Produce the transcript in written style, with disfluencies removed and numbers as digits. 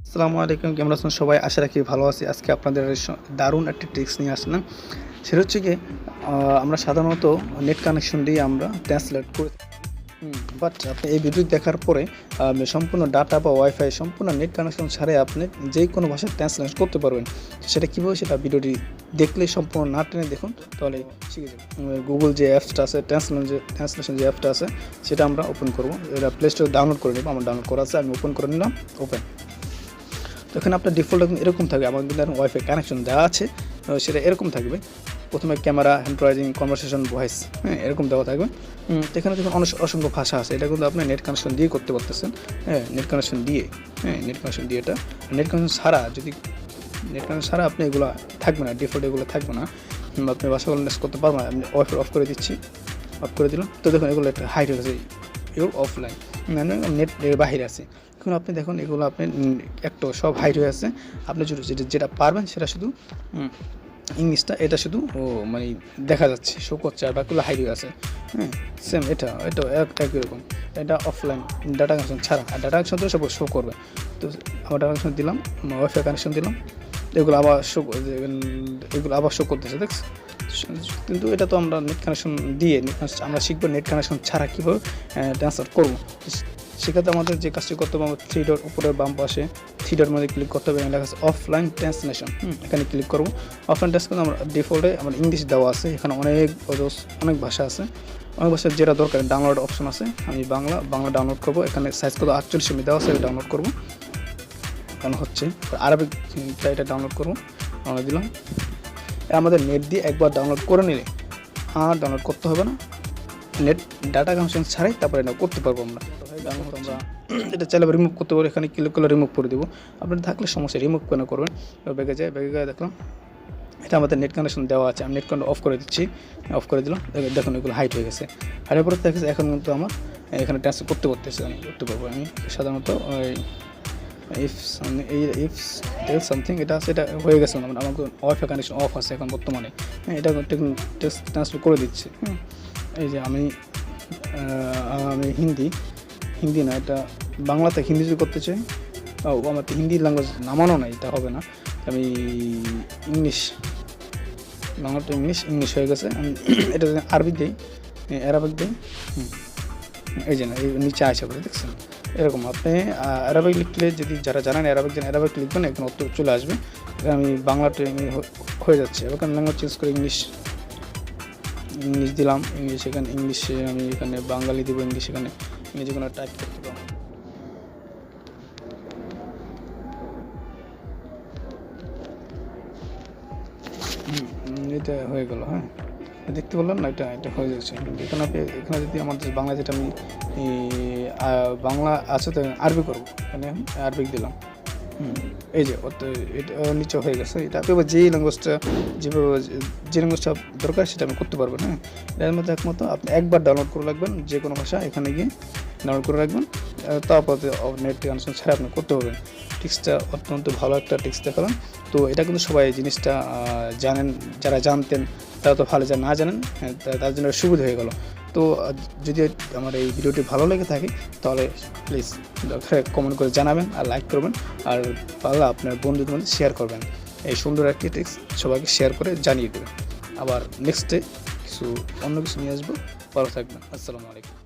আসসালামু আলাইকুম, কেমন আছেন সবাই? আশা রাখি ভালো আছি। আজকে আপনাদের দারুণ একটা ট্রিক্স নিয়ে আসলাম। সেটা হচ্ছে গিয়ে আমরা সাধারণত নেট কানেকশন দিয়ে আমরা ট্রান্সলেট করে থাকি। বাট আপনি এই ভিডিও দেখার পরে সম্পূর্ণ ডাটা বা ওয়াইফাই সম্পূর্ণ নেট কানেকশন ছাড়াই আপনি যে কোনো ভাষায় ট্রান্সলেট করতে পারবেন। সেটা কীভাবে সেটা ভিডিওটি দেখলে সম্পূর্ণ না টেনে দেখুন, তাহলে শিখে যাবেন। গুগল যে অ্যাপসটা আছে, ট্রান্সলেশন যে অ্যাপটা আছে, সেটা আমরা ওপেন করব। এটা প্লে স্টোরে ডাউনলোড করে নেব। আমার ডাউনলোড করা আছে, আমি ওপেন করে নিলাম। ওপেন। তো এখানে আপনার ডিফল্ট এরকম থাকবে। আমার কিন্তু এখন ওয়াইফাই কানেকশন দেওয়া আছে, সেটা এরকম থাকবে। প্রথমে camera, hand rising, conversation, voice, এরকম দেওয়া থাকবে। তো এখানে দেখুন অসংখ্য ভাষা আছে। এটা কিন্তু আপনি নেট কানেকশন দিয়ে করতে পারতেছেন। নেট কানেকশন দিয়ে এটা নেট কানেকশন ছাড়া আপনি এগুলো থাকবে না, ডিফল্ট এগুলো থাকবে না। আপনি ভাষাগুলো নেস করতে পারবেন না। আমি ওয়াইফাই অফ করে দিচ্ছি, অফ করে দিলাম। তো দেখুন এগুলো একটা হাইড হয়ে গেছে, ইউর অফলাইন, নেট বাহিরে আছে। এখন আপনি দেখুন এগুলো আপনি একটা সব হাইড হয়ে আছে। আপনি যেটা পারবেন সেটা শুধু ইংলিশটা, এটা শুধু মানে দেখা যাচ্ছে, শো করছে, আর বাকিগুলো হাইড হয়ে আছে। সেম এটা একই রকম। এটা অফলাইন ডাটা কানেকশন ছাড়া, আর ডাটা কানেকশন তো সব শো করবে। তো আমার ডাটা কানেকশন দিলাম, ওয়াইফাই কানেকশন দিলাম, এগুলো আবার শো করতেছে, দেখছ? কিন্তু এটা তো আমরা নেট কানেকশন দিয়ে আমরা শিখবো নেট কানেকশন ছাড়া কীভাবে ট্রান্সফার করবো। সেক্ষেত্রে আমাদের যে কাজটি করতে হবে, আমরা 3 ডট উপরের বাম পাশে 3 ডট মধ্যে ক্লিক করতে হবে। লেখা আছে অফলাইন ট্রান্সলেশন। এখানে ক্লিক করবো। অফলাইন ট্রান্সলেশন আমরা ডিফল্টে আমার ইংলিশ দেওয়া আছে। এখানে অনেক ভাষা আছে, অনেক ভাষার যেটা দরকার ডাউনলোড অপশন আছে। আমি বাংলা ডাউনলোড করবো। এখানে সাইজ কত 48 MB দেওয়া আছে, ডাউনলোড করবো। কারণ হচ্ছে আরবিকটা, এটা ডাউনলোড করবো। ডাউনলোড দিলাম। আমাদের নেট দিয়ে একবার ডাউনলোড করে নিলে আর ডাউনলোড করতে হবে না। নেট ডাটা কানেকশন ছাড়াই তারপরে এটা করতে পারবো আমরা। আমরা এটা চাইলে রিমুভ করতে পারবো। এখানে ক্লিক করলে রিমুভ করে দেবো। আপনার থাকলে সমস্যা, রিমুভ কেন করবেন? ব্যাগে গিয়ে দেখলাম এটা আমাদের নেট কানেকশন দেওয়া আছে। আমি নেট কানেকশন অফ করে দিচ্ছি, অফ করে দিলাম। দেখুন এগুলো হাইট হয়ে গেছে। হাইটের পরে দেখেছে এখন কিন্তু আমার এখানে ট্রান্সফার করতে করতে পারবো। আমি সাধারণত ইফ সামথিং এটা আছে, এটা হয়ে গেছে। আমার ওয়াইফাই কানেকশন অফ আছে এখন বর্তমানে। এটা ট্রান্সফার করে দিচ্ছি। এই যে আমি হিন্দি না, এটা বাংলাতে হিন্দি যদি করতে চাই, আমার তো হিন্দি ল্যাঙ্গুয়েজ নামানো নাই, এটা হবে না। আমি বাংলাটা ইংলিশ হয়ে গেছে। আমি এটা আরবিক দিই, অ্যারাবিক দিই। এই যে না, এই নিচে আসা করে দেখছেন এরকম। আপনি অ্যারাবিক লিখলে, যদি যারা জানেন অ্যারাবিক লিখবেন, এখানে উত্তর চলে আসবে। আমি বাংলাটা হয়ে যাচ্ছে। এবার ল্যাঙ্গুয়েজ চেঞ্জ করে ইংলিশ দিলাম। এখানে ইংলিশে আমি এখানে বাঙালি দেবো। এখানে ইংরেজি কোনো টাইপ করতে পারবো। এটা হয়ে গেল। দেখতে বললাম না, এটা হয়ে যাচ্ছে। এখানে যদি আমাদের বাংলা, যেটা আমি বাংলা আছে, তো আরবি করবো। এখানে আমি আরবিক দিলাম। এই যে এটা নিচে হয়ে গেছে। এটা আপনি যে ল্যাঙ্গুয়েজটা দরকার সেটা আমি করতে পারবেন। এর মধ্যে একমত আপনি একবার ডাউনলোড করে রাখবেন, যে কোনো ভাষা এখানে গিয়ে ডাউনলোড করে রাখবেন। তারপর নেট কানেকশন ছাড়া আপনি করতে পারবেন। টিক্সটা অত্যন্ত ভালো একটা টিক্স দেখালাম। তো এটা কিন্তু সবাই জিনিসটা জানেন। যারা জানতেন তারা তো ভালো, যারা না জানেন তার জন্য সুবিধা হয়ে গেল। তো যদি আমার এই ভিডিওটি ভালো লেগে থাকে, তাহলে প্লিজ কমেন্ট করে জানাবেন, আর লাইক করবেন, আর পারলে আপনার বন্ধুদের মধ্যে শেয়ার করবেন। এই সুন্দর একটি টিক্স সবাইকে শেয়ার করে জানিয়ে দেবেন। আবার নেক্সটে অন্য কিছু নিয়ে আসবো। ভালো থাকবেন। আসসালামু আলাইকুম।